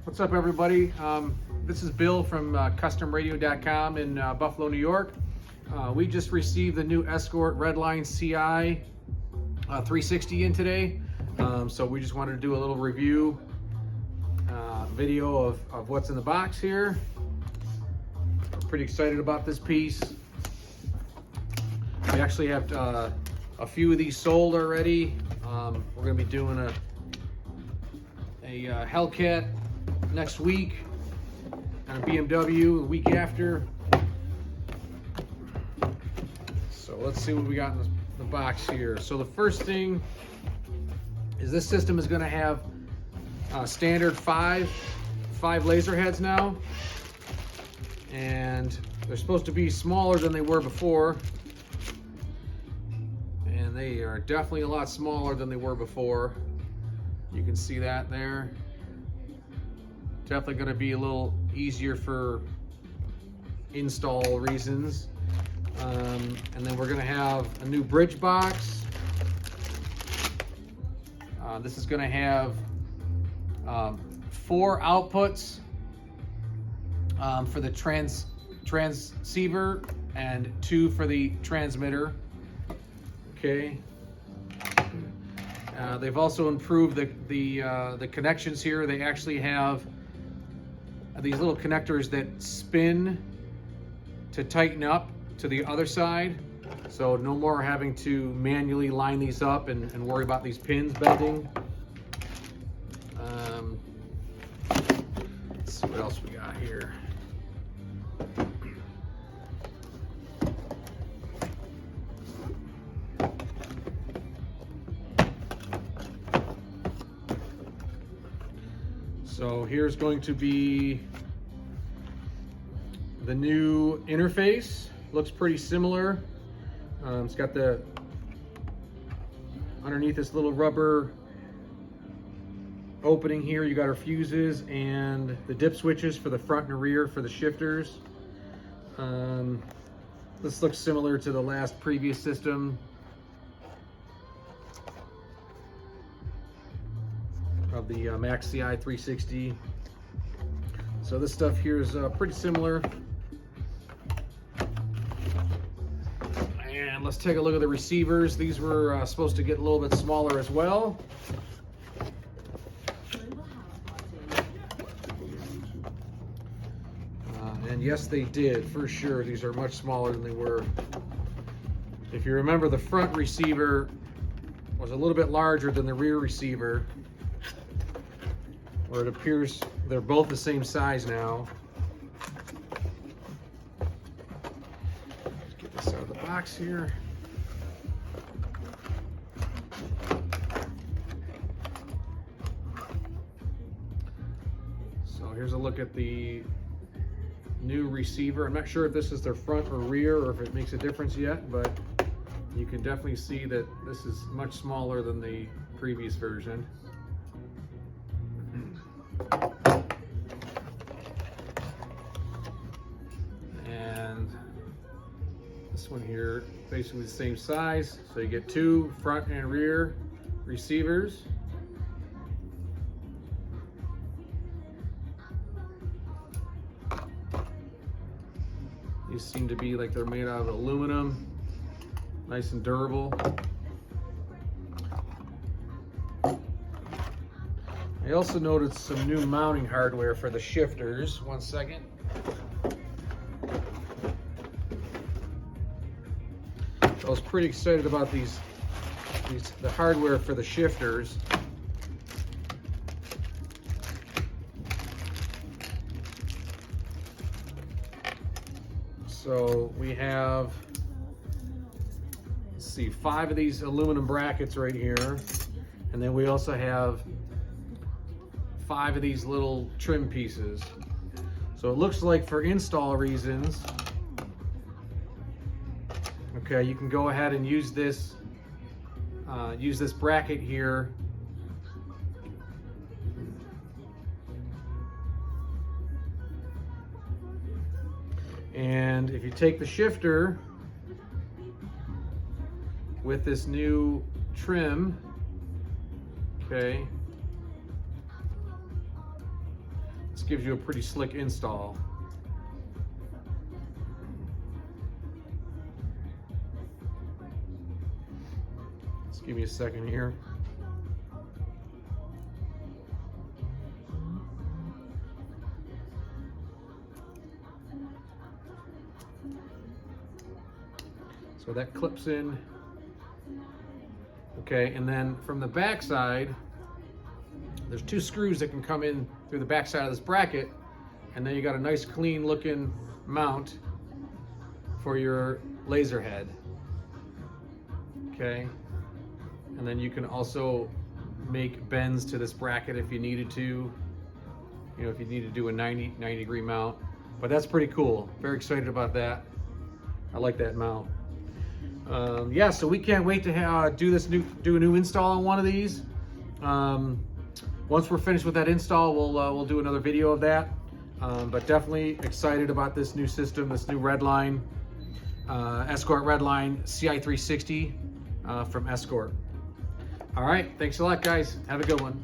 What's up, everybody? This is Bill from CustomRadio.com in Buffalo, New York. We just received the new Escort Redline CI 360 in today. So we just wanted to do a little review video of what's in the box here. I'm pretty excited about this piece. We actually have a few of these sold already. We're going to be doing a Hellcat next week and a BMW the week after. So let's see what we got in the box here. So the first thing is this system is going to have standard five laser heads now, and they're supposed to be smaller than they were before, and they are definitely a lot smaller than they were before. You can see that there. Definitely going to be a little easier for install reasons. And then we're going to have a new bridge box. This is going to have 4 outputs for the transceiver and 2 for the transmitter. Okay. They've also improved the connections here. They actually have these little connectors that spin to tighten up to the other side. So no more having to manually line these up and worry about these pins bending. Let's see what else we got here. So here's going to be the new interface. Looks pretty similar. It's got the underneath this little rubber opening here. You got our fuses and the dip switches for the front and rear for the shifters. This looks similar to the previous system of the Max CI 360. So this stuff here is pretty similar. And let's take a look at the receivers. These were supposed to get a little bit smaller as well. And yes, they did, for sure. These are much smaller than they were. If you remember, the front receiver was a little bit larger than the rear receiver, or it appears they're both the same size now. Let's get this out of the box here. So here's a look at the new receiver. I'm not sure if this is their front or rear or if it makes a difference yet, but you can definitely see that this is much smaller than the previous version. And this one here, basically the same size. So you get 2 front and rear receivers. These seem to be like they're made out of aluminum, nice and durable. I also noticed some new mounting hardware for the shifters. One second. I was pretty excited about the hardware for the shifters. So we have, let's see, 5 of these aluminum brackets right here. And then we also have 5 of these little trim pieces. So it looks like for install reasons, okay, you can go ahead and use this bracket here And if you take the shifter with this new trim, okay, gives you a pretty slick install. Just give me a second here. So that clips in. Okay, and then from the back side, there's 2 screws that can come in through the back side of this bracket, and then you got a nice clean looking mount for your laser head. Okay, and then you can also make bends to this bracket if you needed to. You know, if you need to do a 90 degree mount. But that's pretty cool. Very excited about that. I like that mount. Yeah, so we can't wait to do a new install on one of these. Once we're finished with that install, we'll do another video of that. But definitely excited about this new system, this new Redline, Escort Redline CI360 from Escort. All right, thanks a lot, guys. Have a good one.